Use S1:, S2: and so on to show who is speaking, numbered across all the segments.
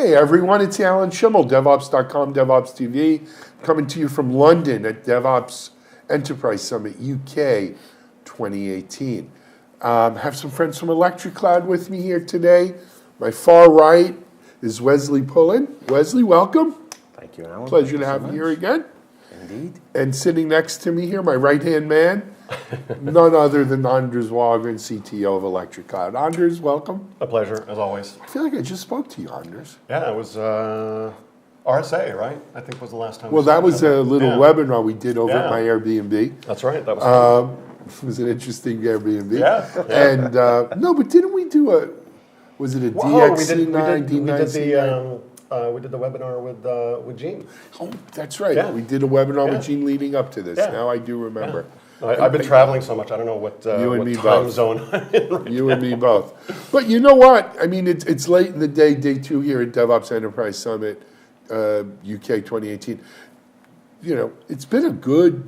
S1: Hey everyone, it's Alan Schimmel, DevOps.com, DevOps TV, coming to you from London at Devops Enterprise Summit UK 2018. Have some friends from Electric Cloud with me here today. My far right is Wesley Pullen. Wesley, welcome.
S2: Thank you, Alan.
S1: Pleasure to have you here again.
S2: Indeed.
S1: And sitting next to me here, my right-hand man, none other than Anders Wallgren, CTO of Electric Cloud. Anders, welcome.
S3: A pleasure, as always.
S1: I feel like I just spoke to you, Anders.
S3: Yeah, it was RSA, right? I think was the last time.
S1: Well, that was a little webinar we did over at my Airbnb.
S3: That's right. That was.
S1: It was an interesting Airbnb.
S3: Yeah.
S1: And no, but didn't we do a? Was it a DXC9, D9C9?
S3: We did the webinar with Gene.
S1: Oh, that's right.
S3: Yeah.
S1: We did a webinar with Gene leading up to this.
S3: Yeah.
S1: Now I do remember.
S3: Yeah. I've been traveling so much. I don't know what time zone I'm in right
S1: You and me both. But you know what? I mean, it's late in the day, day 2 here at Devops Enterprise Summit, UK 2018. You know, it's been a good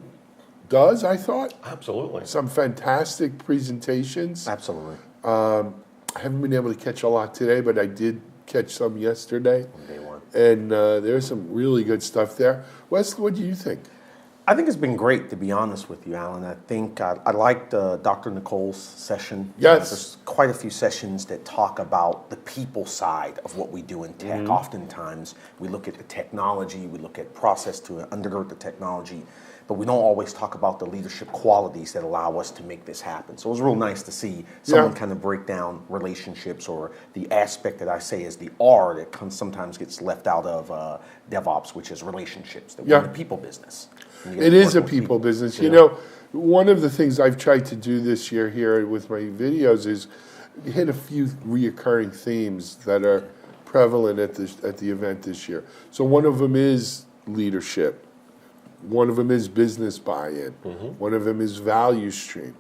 S1: does, I thought.
S3: Absolutely.
S1: Some fantastic presentations.
S2: Absolutely.
S1: I haven't been able to catch a lot today, but I did catch some yesterday.
S2: Day one.
S1: And there's some really good stuff there. Wesley, what do you think?
S2: I think it's been great, to be honest with you, Alan. I think I liked Dr. Nicole's session.
S1: Yes.
S2: There's quite a few sessions that talk about the people side of what we do in tech. Mm-hmm. Oftentimes, we look at the technology, we look at process to undergird the technology, but we don't always talk about the leadership qualities that allow us to make this happen. So it was real nice to see someone kind of break down relationships, or the aspect that I say is the R that sometimes gets left out of DevOps, which is relationships. That we're in the people business.
S1: It is a people business. You know, one of the things I've tried to do this year here with my videos is hit a few reoccurring themes that are prevalent at the event this year. So one of them is leadership. One of them is business buy-in. Mm-hmm. One of them is value stream,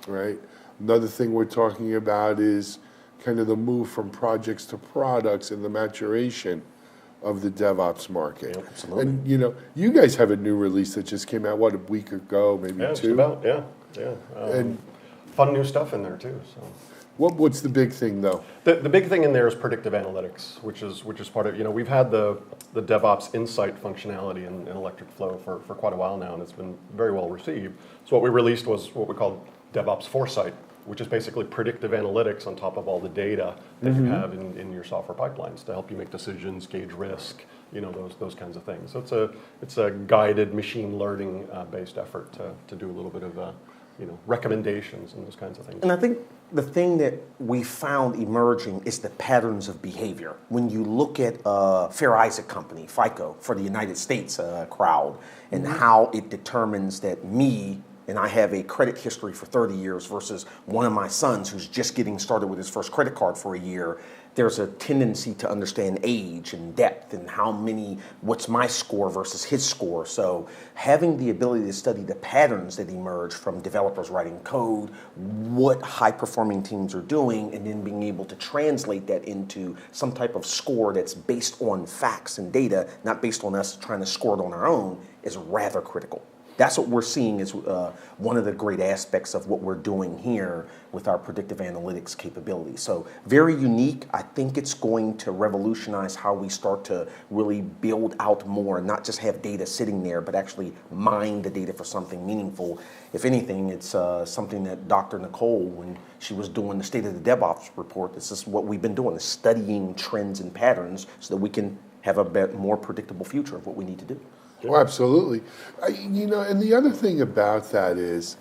S1: right? Another thing we're talking about is kind of the move from projects to products and the maturation of the DevOps market.
S2: Yep, absolutely.
S1: And you know, you guys have a new release that just came out, what, a week ago, maybe two?
S3: And fun new stuff in there too. So.
S1: What's the big thing though?
S3: The big thing in there is predictive analytics, which is part of, you know, we've had the DevOps Insight functionality in Electric Flow for quite a while now, and it's been very well received. So what we released was what we called Devops Foresight, which is basically predictive analytics on top of all the data that you have in your software pipelines to help you make decisions, gauge risk, you know, those kinds of things. So it's a guided machine learning based effort to do a little bit of you know, recommendations and those kinds of things.
S2: And I think the thing that we found emerging is the patterns of behavior. When you look at Fair Isaac Company, FICO, for the United States crowd, and how it determines that me, and I have a credit history for 30 years versus one of my sons who's just getting started with his first credit card for a year, there's a tendency to understand age and depth and what's my score versus his score. So having the ability to study the patterns that emerge from developers writing code, what high-performing teams are doing, and then being able to translate that into some type of score that's based on facts and data, not based on us trying to score it on our own, is rather critical. That's what we're seeing as one of the great aspects of what we're doing here with our predictive analytics capability. So very unique. I think it's going to revolutionize how we start to really build out more, and not just have data sitting there, but actually mine the data for something meaningful. If anything, it's something that Dr. Nicole, when she was doing the State of the DevOps report, this is what we've been doing, is studying trends and patterns so that we can have a bit more predictable future of what we need to do.
S1: Oh, absolutely. You know, and the other thing about that is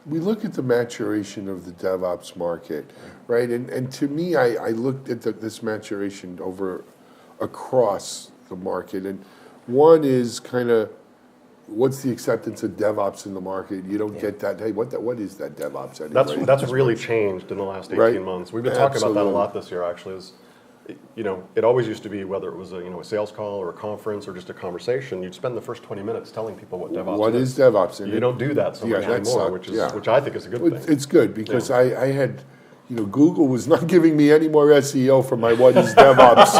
S1: we look at the maturation of the DevOps market, right? And to me, I looked at this maturation across the market. And one is kind of, what's the acceptance of DevOps in the market? You don't get that, hey, what is that DevOps anyway?
S3: That's really changed in the last 18 months. We've been talking about that a lot this year, actually. You know, it always used to be, whether it was a sales call or a conference or just a conversation, you'd spend the first 20 minutes telling people what DevOps is.
S1: What is DevOps?
S3: You don't do that so much anymore, which I think is a good thing.
S1: It's good because I had, you know, Google was not giving me any more SEO for my What is DevOps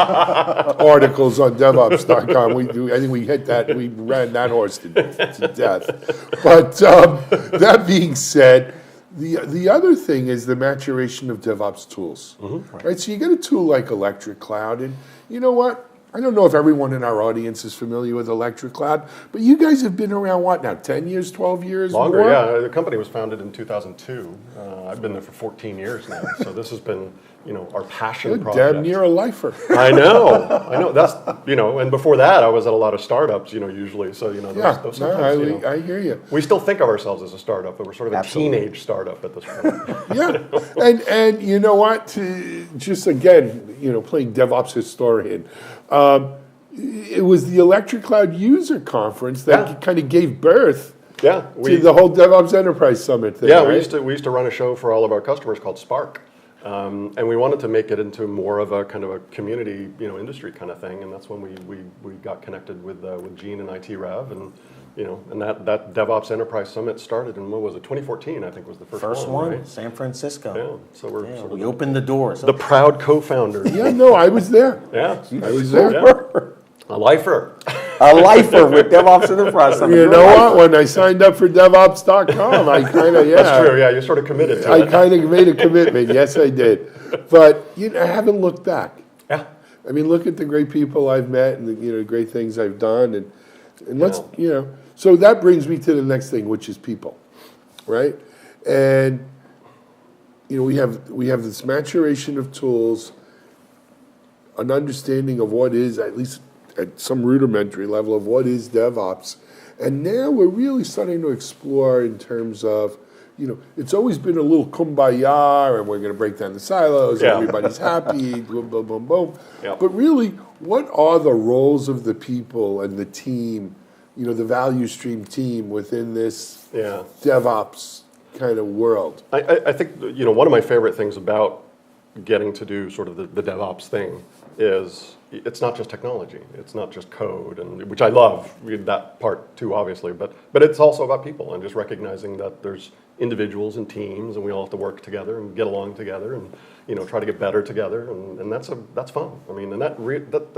S1: articles on DevOps.com. I think we hit that, we ran that horse to death. But that being said, The other thing is the maturation of DevOps tools. Right? So you get a tool like Electric Cloud, and you know what? I don't know if everyone in our audience is familiar with Electric Cloud, but you guys have been around, what now, 10 years, 12 years?
S3: Longer,
S1: more?
S3: yeah. The company was founded in 2002. I've been there for 14 years now, so this has been, our passion
S1: You're
S3: project.
S1: damn near a lifer.
S3: I know. That's, and before that, I was at a lot of startups, usually. So, those sometimes,
S1: I hear you.
S3: we still think of ourselves as a startup, but we're sort of a
S2: Absolutely.
S3: teenage startup at this point.
S1: Yeah, and you know what? Just again, playing DevOps historian, it was the Electric Cloud User Conference that kind of gave birth
S3: Yeah,
S1: to the whole DevOps Enterprise Summit thing.
S3: Yeah,
S1: right?
S3: we used to run a show for all of our customers called Spark, and we wanted to make it into more of a kind of a community, industry kind of thing, and that's when we got connected with Gene and IT Rev, and and that DevOps Enterprise Summit started in, what was it, 2014? I think was the first one. Right?
S2: San Francisco.
S3: Yeah, so we're sort of
S2: we opened the doors.
S3: the proud co-founder.
S1: Yeah, no, I was there.
S3: Yeah,
S1: I was there.
S3: Yeah. A lifer.
S2: A lifer with DevOps Enterprise.
S1: You know what? When I signed up for DevOps.com, I kind of,
S3: That's true. Yeah, you sort of committed to
S1: I
S3: it.
S1: kind of made a commitment. Yes, I did. But I haven't looked back.
S3: Yeah.
S1: I mean, look at the great people I've met and the great things I've done, and let's So that brings me to the next thing, which is people, right? And we have this maturation of tools, an understanding of what is, at least at some rudimentary level, of what is DevOps, and now we're really starting to explore in terms of, it's always been a little kumbaya, and we're going to break down the silos, and everybody's happy, boom, boom, boom, boom.
S3: Yep.
S1: But really, what are the roles of the people and the team, the value stream team within this DevOps kind of world?
S3: I think one of my favorite things about getting to do sort of the DevOps thing is it's not just technology, it's not just code, and which I love that part too, obviously, but it's also about people and just recognizing that there's individuals and teams, and we all have to work together and get along together, and try to get better together, and that's fun. I mean, and that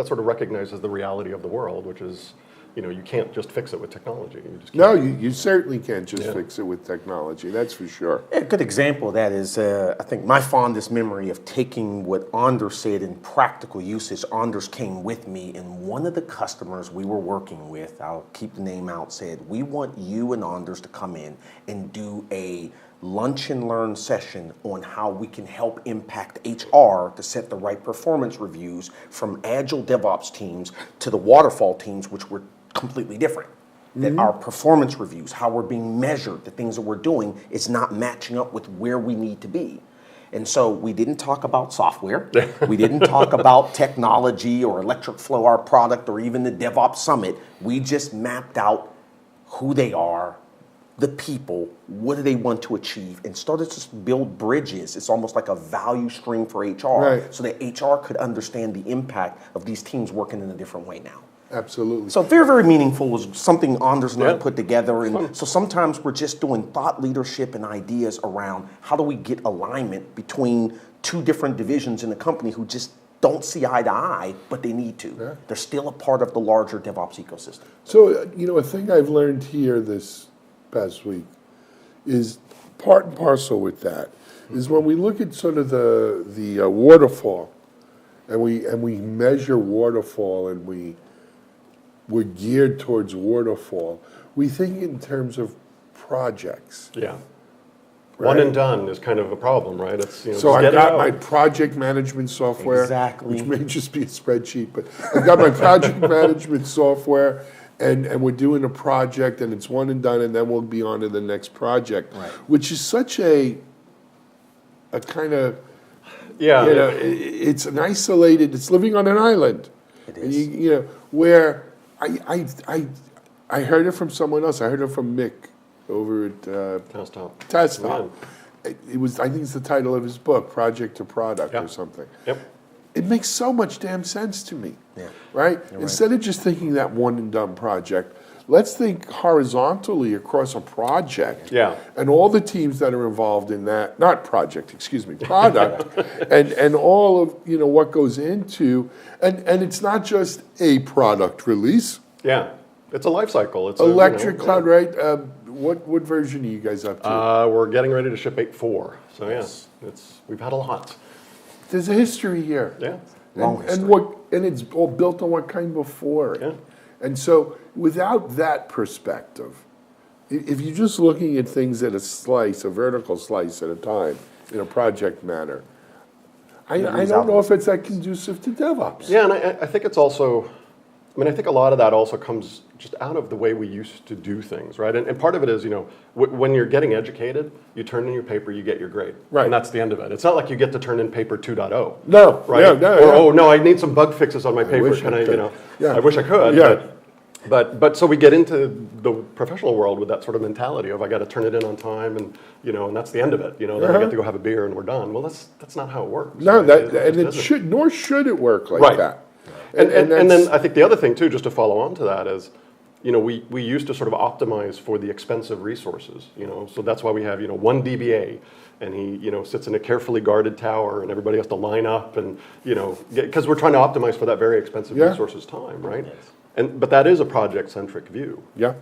S3: sort of recognizes the reality of the world, which is, you can't just fix it with technology. You just can't.
S1: No, you certainly can't just fix it with technology, that's for sure.
S2: A good example of that is, I think my fondest memory of taking what Anders said in practical usage. Anders came with me, and one of the customers we were working with, I'll keep the name out, said, we want you and Anders to come in and do a lunch and learn session on how we can help impact HR to set the right performance reviews from agile DevOps teams to the waterfall teams, which were completely different. That our performance reviews, how we're being measured, the things that we're doing, is not matching up with where we need to be. And so we didn't talk about software. We didn't talk about technology or Electric Flow, our product, or even the DevOps Summit. We just mapped out who they are, the people, what do they want to achieve, and started to build bridges. It's almost like a value stream for HR, so that HR could understand the impact of these teams working in a different way now.
S1: Absolutely.
S2: So very, very meaningful was something Anders and I put together. And so sometimes we're just doing thought leadership and ideas around how do we get alignment between two different divisions in the company who just don't see eye to eye, but they need to. Yeah. They're still a part of the larger DevOps ecosystem.
S1: So, a thing I've learned here this past week is part and parcel with that is when we look at sort of the waterfall, and we measure waterfall, and we're geared towards waterfall, we think in terms of projects.
S3: Yeah.
S1: Right?
S3: One and done is kind of a problem, right? It's,
S1: so I've got my project management software, which may just be a spreadsheet, but I've got my project management software, and we're doing a project, and it's one and done, and then we'll be on to the next project, which is such a kind of, it's an isolated, it's living on an island.
S2: It is.
S1: And where I heard it from someone else. I heard it from Mick over at Test Top. Yeah. It was, I think it's the title of his book, Project to Product or something.
S3: Yep.
S1: It makes so much damn sense to me, right? Instead of just thinking that one and done project, let's think horizontally across a project.
S3: Yeah.
S1: And all the teams that are involved in that, not project, excuse me, product, and all of, what goes into, and it's not just a product release.
S3: Yeah. It's a life cycle. It's
S1: Electric Cloud, right? what version are you guys up to?
S3: We're getting ready to ship 8.4. So yes, we've had a lot.
S1: There's a history here.
S3: Yeah.
S1: And it's all built on what came before it.
S3: Yeah.
S1: And so without that perspective, if you're just looking at things at a vertical slice at a time in a project manner, I don't know if it's that conducive to DevOps.
S3: Yeah, and I think it's also, I think a lot of that also comes just out of the way we used to do things, right? And part of it is, when you're getting educated, you turn in your paper, you get your grade.
S1: Right.
S3: And that's the end of it. It's not like you get to turn in paper 2.0.
S1: No.
S3: Right?
S1: Yeah, no,
S3: or, oh, no, I need some bug fixes on my paper.
S1: wish I could. Yeah.
S3: I wish I could.
S1: Yeah.
S3: But so we get into the professional world with that sort of mentality of I got to turn it in on time, and and that's the end of it. Then I get to go have a beer and we're done. Well, that's not how it works.
S1: No,
S3: right?
S1: it should, nor should it work like
S3: right.
S1: that.
S3: And then I think the other thing too, just to follow on to that is, we used to sort of optimize for the expensive resources. So that's why we have one DBA, and he sits in a carefully guarded tower, and everybody has to line up, and because we're trying to optimize for that very expensive resources time, right? Yes. But that is a project-centric view. Yeah.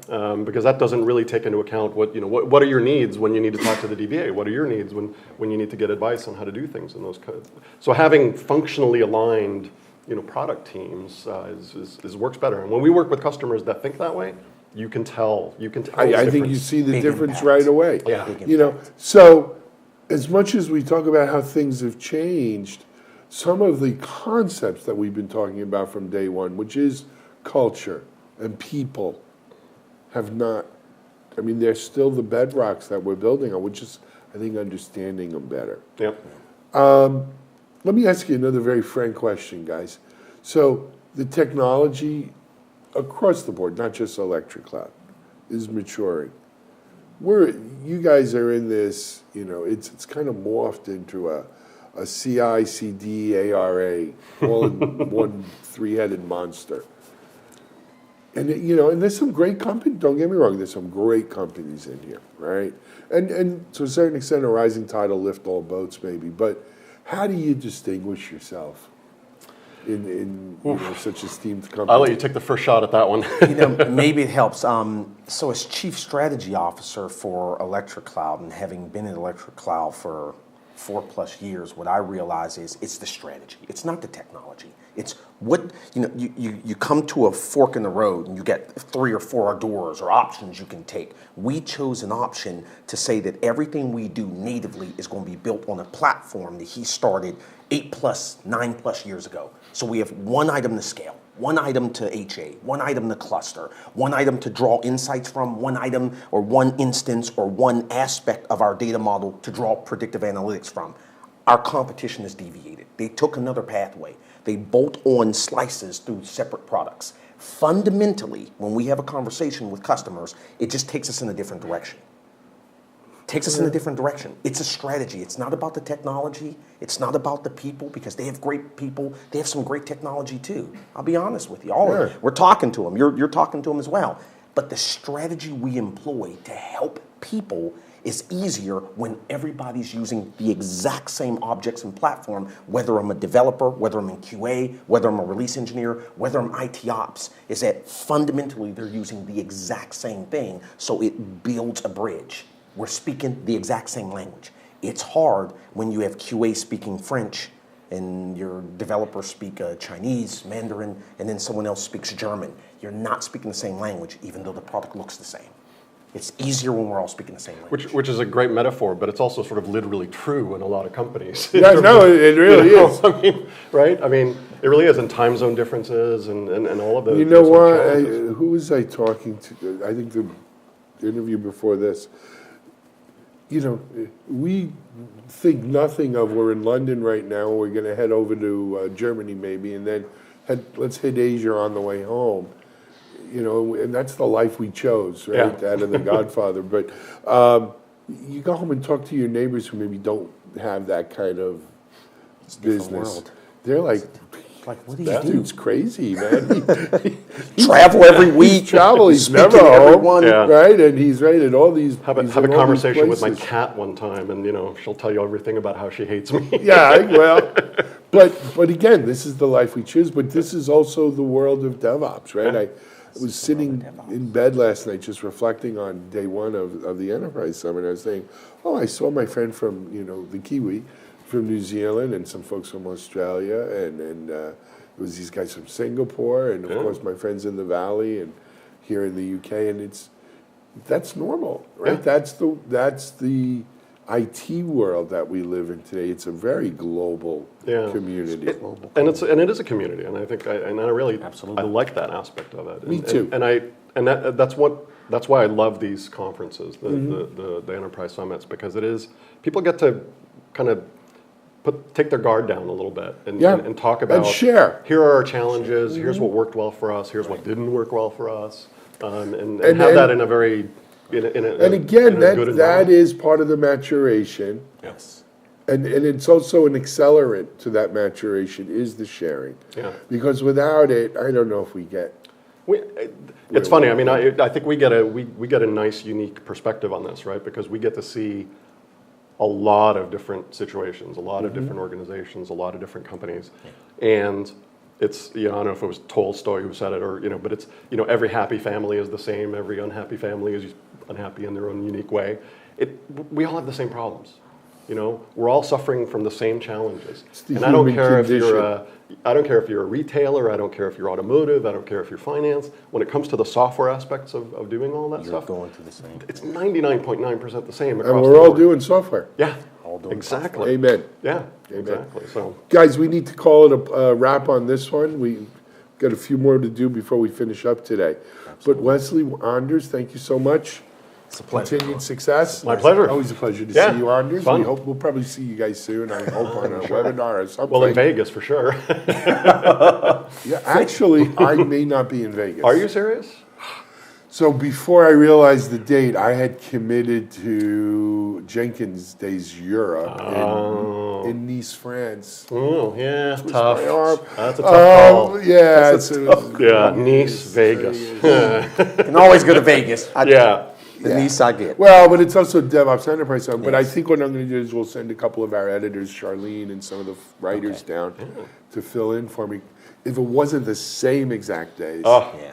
S3: Because that doesn't really take into account what are your needs when you need to talk to the DBA? What are your needs when you need to get advice on how to do things in those kinds? So having functionally aligned product teams works better. And when we work with customers that think that way, you can tell.
S1: I think you see the difference right away.
S3: Yeah.
S1: So as much as we talk about how things have changed, some of the concepts that we've been talking about from day one, which is culture and people, have not. They're still the bedrocks that we're building on, which is, I think, understanding them better.
S3: Yep.
S1: Let me ask you another very frank question, guys. So the technology across the board, not just electric cloud, is maturing. You guys are in this, it's kind of morphed into a CI/CD ARA, all in one three-headed monster. And and there's some great companies. Don't get me wrong. There's some great companies in here, right? And to a certain extent, a rising tide will lift all boats, maybe. But how do you distinguish yourself in such esteemed company?
S3: I'll let you take the first shot at that one.
S2: Maybe it helps. So as Chief Strategy Officer for Electric Cloud, and having been in Electric Cloud for 4+ years, what I realize is it's the strategy. It's not the technology. It's what, you come to a fork in the road and you get 3 or 4 doors or options you can take. We chose an option to say that everything we do natively is going to be built on a platform that he started 8+, 9+ years ago. So we have one item to scale, one item to HA, one item to cluster, one item to draw insights from, one item or one instance or one aspect of our data model to draw predictive analytics from. Our competition has deviated. They took another pathway. They bolt on slices through separate products. Fundamentally, when we have a conversation with customers, it just takes us in a different direction. Takes us in a different direction. It's a strategy. It's not about the technology. It's not about the people, because they have great people. They have some great technology too. I'll be honest with you. All of it. We're talking to them. You're talking to them as well. But the strategy we employ to help people is easier when everybody's using the exact same objects and platform, whether I'm a developer, whether I'm in QA, whether I'm a release engineer, whether I'm IT ops, is that fundamentally they're using the exact same thing, so it builds a bridge. We're speaking the exact same language. It's hard when you have QA speaking French and your developers speak Chinese, Mandarin, and then someone else speaks German. You're not speaking the same language, even though the product looks the same. It's easier when we're all speaking the same language.
S3: Which is a great metaphor, but it's also sort of literally true in a lot of companies.
S1: Yeah, no, it really is.
S3: Right? It really is, and time zone differences and all of those.
S1: You know what? Who was I talking to? I think the interview before this. We think nothing of, we're in London right now, we're going to head over to Germany maybe, and then let's hit Asia on the way home. And that's the life we chose, right, out of The Godfather. But you go home and talk to your neighbors who maybe don't have that kind of business. They're like,
S2: what do you
S1: that
S2: do?
S1: dude's crazy, man.
S2: Travel every week.
S1: He's never home, right? And he's right at all these.
S3: Have a conversation with my cat one time, and she'll tell you everything about how she hates me.
S1: Yeah, well, but again, this is the life we choose. But this is also the world of DevOps, right? was sitting in bed last night just reflecting on day one of the Enterprise Summit. I was saying, oh, I saw my friend from, the Kiwi from New Zealand and some folks from Australia, and it was these guys from Singapore, and of course my friends in the Valley and here in the UK, and that's normal, right?
S3: Yeah.
S1: That's the IT world that we live in today. It's a very global community.
S3: And it is a community, and I think I really
S2: Absolutely.
S3: I like that aspect of it.
S1: Me too.
S3: And that's why I love these conferences, the Enterprise Summits, because it is people get to kind of take their guard down a little bit and talk about
S1: and share.
S3: Here are our challenges. Here's what worked well for us. Here's what didn't work well for us, and have that in a very
S1: and again, that is part of the maturation.
S3: Yes.
S1: And it's also an accelerant to that maturation is the sharing.
S3: Yeah.
S1: Because without it, I don't know if we get.
S3: It's funny. I mean, I think we get a nice, unique perspective on this, right? Because we get to see a lot of different situations, a lot of different organizations, a lot of different companies, and it's I don't know if it was Tolstoy who said it or but it's every happy family is the same, every unhappy family is unhappy in their own unique way. We all have the same problems. We're all suffering from the same challenges. And I don't care if you're a retailer, I don't care if you're automotive, I don't care if you're finance. When it comes to the software aspects of doing all that stuff,
S2: going through the same.
S3: it's 99.9% the same across
S1: And
S3: the
S1: we're all
S3: board.
S1: doing software.
S3: Yeah,
S2: All doing
S3: exactly.
S1: Amen.
S3: Yeah,
S1: Amen.
S3: exactly. So,
S1: Guys, we need to call it a wrap on this one. We've got a few more to do before we finish up today. But Wesley, Anders, thank you so much.
S2: It's a pleasure.
S1: Continued success.
S3: My pleasure.
S1: Always a pleasure to
S3: Yeah,
S1: see you, Anders.
S3: fun.
S1: We'll probably see you guys soon. I hope on a webinar or something.
S3: well, in Vegas for sure.
S1: Yeah, actually, I may not be in Vegas.
S3: Are you serious?
S1: So before I realized the date, I had committed to Jenkins Days Europe in Nice, France.
S3: Oh, yeah,
S1: My
S3: tough.
S1: arm.
S3: That's a tough call.
S1: Yeah,
S3: Yeah, Nice, Vegas.
S2: You can always go to Vegas. The Nice I get.
S1: Well, but it's also DevOps Enterprise Summit. But I think what I'm going to do is we'll send a couple of our editors, Charlene and some of the writers down to fill in for me. If it wasn't the same exact days.
S3: Oh,
S2: Yeah.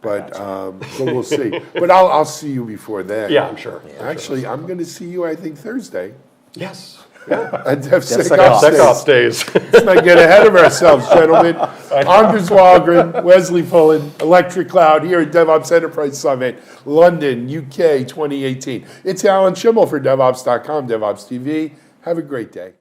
S1: But so we'll see. But I'll see you before then.
S3: yeah, I'm sure.
S1: Actually, I'm going to see you, I think, Thursday
S3: Yes.
S1: at DevSecOps
S3: DevSecOps
S1: Days.
S3: days.
S1: Let's not get ahead of ourselves, gentlemen. Anders Wallgren, Wesley Pullen, Electric Cloud here at DevOps Enterprise Summit, London, UK 2018. It's Alan Schimmel for DevOps.com, DevOps TV. Have a great day.